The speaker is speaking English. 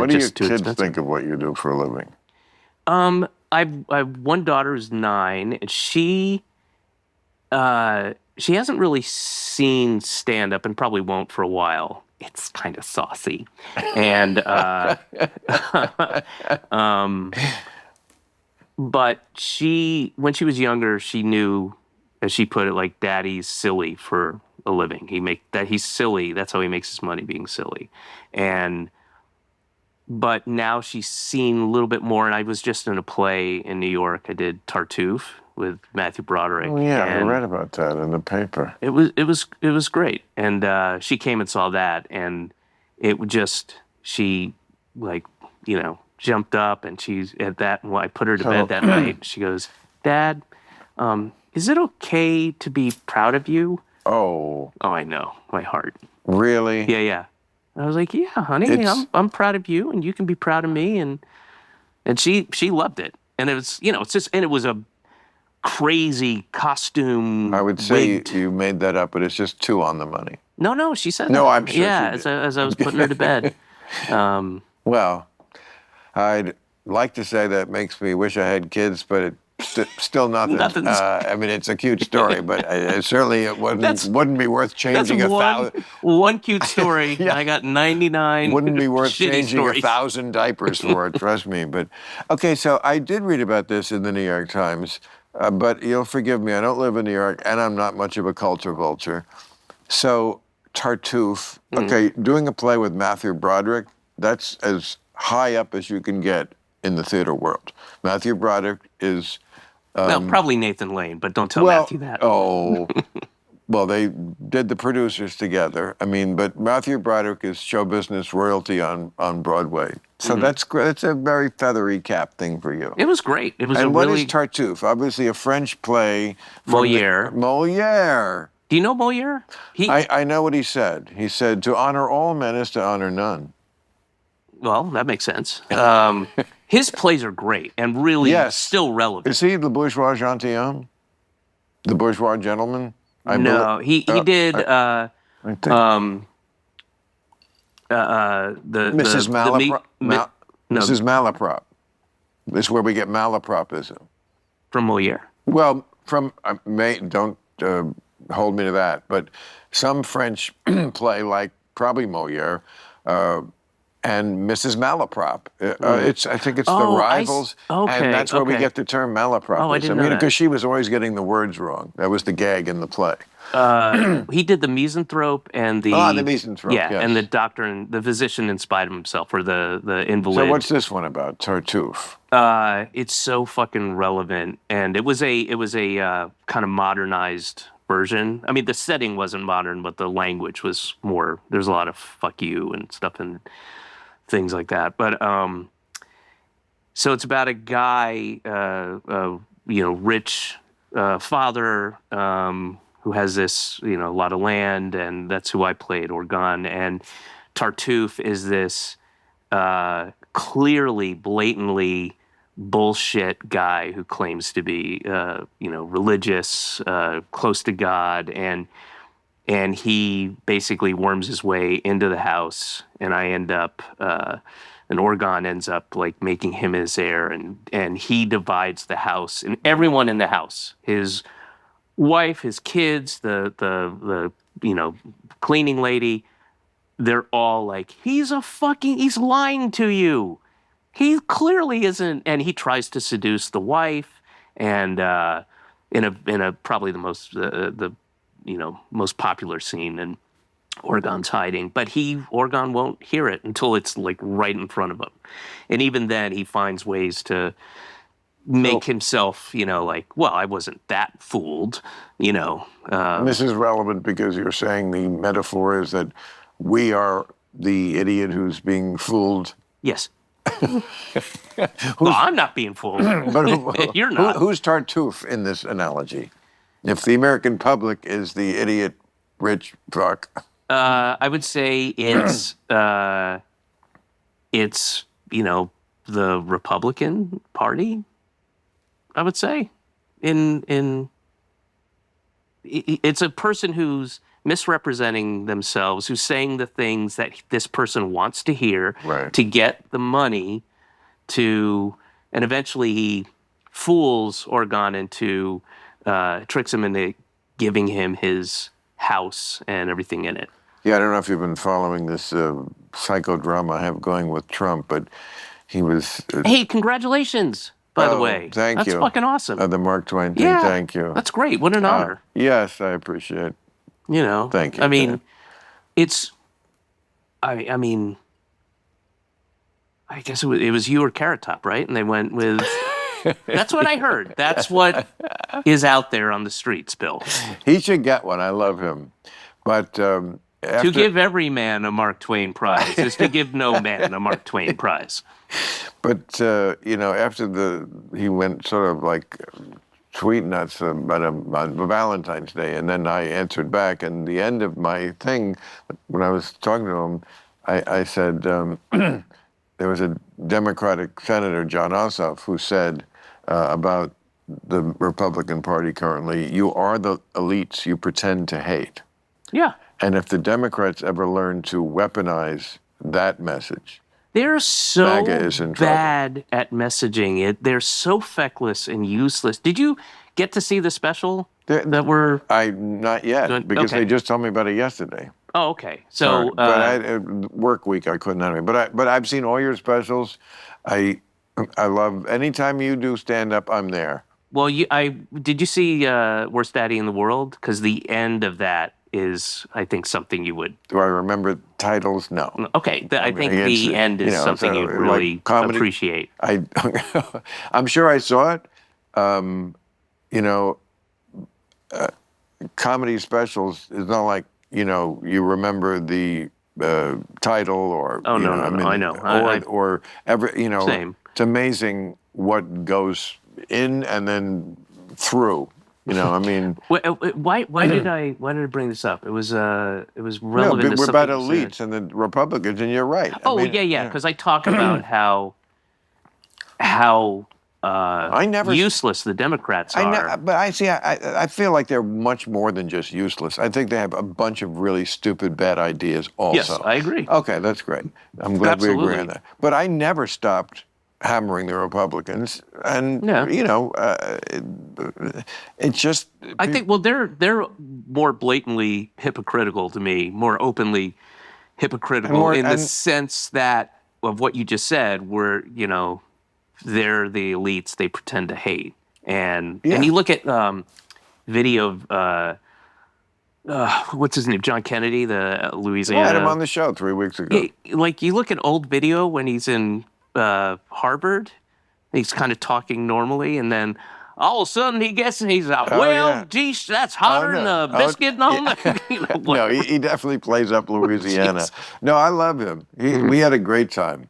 What do your just too kids expensive. think of what you do for a living? I've one daughter who's 9, and she hasn't really seen stand up and probably won't for a while. It's kind of saucy, and but when she was younger, she knew, as she put it, like, Daddy's silly for a living. He's silly. That's how he makes his money, being silly, but now she's seen a little bit more. And I was just in a play in New York. I did Tartuffe with Matthew Broderick. Oh yeah, I and read about that in the paper. It was great. And she came and saw that, and she, like, jumped up, and she's at that. Well, I put her to bed that night. She goes, "Dad, is it okay to be proud of you?" Oh, I know, my heart. really? Yeah. I was like, "Yeah, honey, I'm proud of you, and you can be proud of me." And she loved it. And it was, it was a crazy costume. I would say wigged. you made that up, but it's just 2 on the money. No, she said No, that. I'm sure Yeah, she did. as I was putting her to bed. Well, I'd like to say that makes me wish I had kids, but it's still nothing. Nothing's- I mean, it's a cute story, but certainly it wouldn't be worth That's changing one cute story. Yeah. I got 99 Wouldn't be worth shitty changing stories. 1,000 diapers for it, trust me. But okay, so I did read about this in the New York Times, but you'll forgive me, I don't live in New York, and I'm not much of a culture vulture. So Tartuffe, okay, doing a play with Matthew Broderick, that's as high up as you can get in the theater world. Matthew Broderick is... well, probably Nathan Lane, but don't tell Matthew that. Well, they did the producers together. I mean, but Matthew Broderick is show business royalty on Broadway. So that's great. It's a very feathery cap thing for you. It was great. It was And a what really... is Tartuffe? Obviously a French play. Molière. Molière. Do you know Molière? I know what he said. He said, to honor all men is to honor none. Well, that makes sense. His plays are great and really still relevant. Is he the bourgeois gentilhomme? The bourgeois gentleman? No, he did I think. Mrs. Mrs. Malaprop. This is where we get malapropism. From Molière. Well, from don't hold me to that, but some French play, like probably Molière, and Mrs. Malaprop. I think it's the rivals, and that's where we get the term malapropism. Oh, I didn't know that. Because she was always getting the words wrong. That was the gag in the play. He did the misanthrope and the... the misanthrope, yes. and the doctor and the physician in spite of himself, or the invalid. So what's this one about, Tartuffe? It's so fucking relevant, and it was a kind of modernized version. I mean, the setting wasn't modern, but the language was more. There's a lot of "fuck you" and stuff and things like that. But so it's about a guy, rich father, who has this, a lot of land, and that's who I played, Orgon. And Tartuffe is this clearly, blatantly bullshit guy who claims to be, religious, close to God, and he basically worms his way into the house, and I end up, and Orgon ends up, like, making him his heir, and he divides the house, and everyone in the house, his wife, his kids, the cleaning lady, they're all like, he's lying to you. He clearly isn't, and he tries to seduce the wife, and in a probably the most most popular scene, and Orgon's hiding, but Orgon won't hear it until it's, like, right in front of him, and even then he finds ways to make himself, well, I wasn't that fooled, This is relevant because you're saying the metaphor is that we are the idiot who's being fooled. Yes. Well, I'm not being fooled. You're not. Who's Tartuffe in this analogy? If the American public is the idiot, rich fuck. I would say it's the Republican Party. I would say, it's a person who's misrepresenting themselves, who's saying the things that this person wants to hear Right. to get the money to, and eventually he fools Orgon into, tricks him into giving him his house and everything in it. Yeah, I don't know if you've been following this psychodrama I have going with Trump, but he was. Hey, congratulations, by the Oh, way. thank That's you. fucking awesome. The Mark Twain thing. Yeah, Thank you. that's great. What an honor. Yes, I appreciate. You know, Thank you, I mean, Dan. it's. I mean, I guess it was you or Carrot Top, right? And they went with. That's what I heard. That's what is out there on the streets, Bill. He should get one. I love him, but To give every man a Mark Twain prize is to give no man a Mark Twain prize. But after he went sort of like tweet nuts on Valentine's Day, and then I answered back. And the end of my thing, when I was talking to him, I said there was a Democratic Senator, John Ossoff, who said about the Republican Party currently, "You are the elites you pretend to hate." Yeah. And if the Democrats ever learn to weaponize that message, They're so MAGA is in trouble. bad at messaging it. They're so feckless and useless. Did you get to see the special that were? Not yet, because Okay. they just told me about it yesterday. Oh, okay. Sorry, So, but work week, I couldn't anyway. But I've seen all your specials. I love anytime you do stand up, I'm there. well, did you see Worst Daddy in the World? Because the end of that is, I think, something you would. Do I remember titles? No. Okay, I think It's, the end is something so, you'd like really comedy- appreciate. I'm sure I saw it. Comedy specials is not like you remember the title or. Oh, no, I know. Or ever Same. It's amazing what goes in and then through. I mean. Why did I bring this up? It was relevant No, to but we're about something you said. elites and the Republicans, and you're right. Oh, yeah, because I talk about how useless the Democrats are. But I feel like they're much more than just useless. I think they have a bunch of really stupid, bad ideas also. Yes, I agree. Okay, that's great. I'm glad we agree Absolutely. on that. But I never stopped hammering the Republicans, and it's just. I think they're more blatantly hypocritical to me, more openly hypocritical in the sense that of what you just said, where they're the elites they pretend to hate, and you look at video of what's his name, John Kennedy, the Louisiana. I had him on the show 3 weeks ago. Like you look at old video when he's in Harvard, he's kind of talking normally, and then all of a sudden he gets and he's like, geez, that's hotter than a biscuit on the. No, he definitely plays up Louisiana. No, I love him. We had a great time.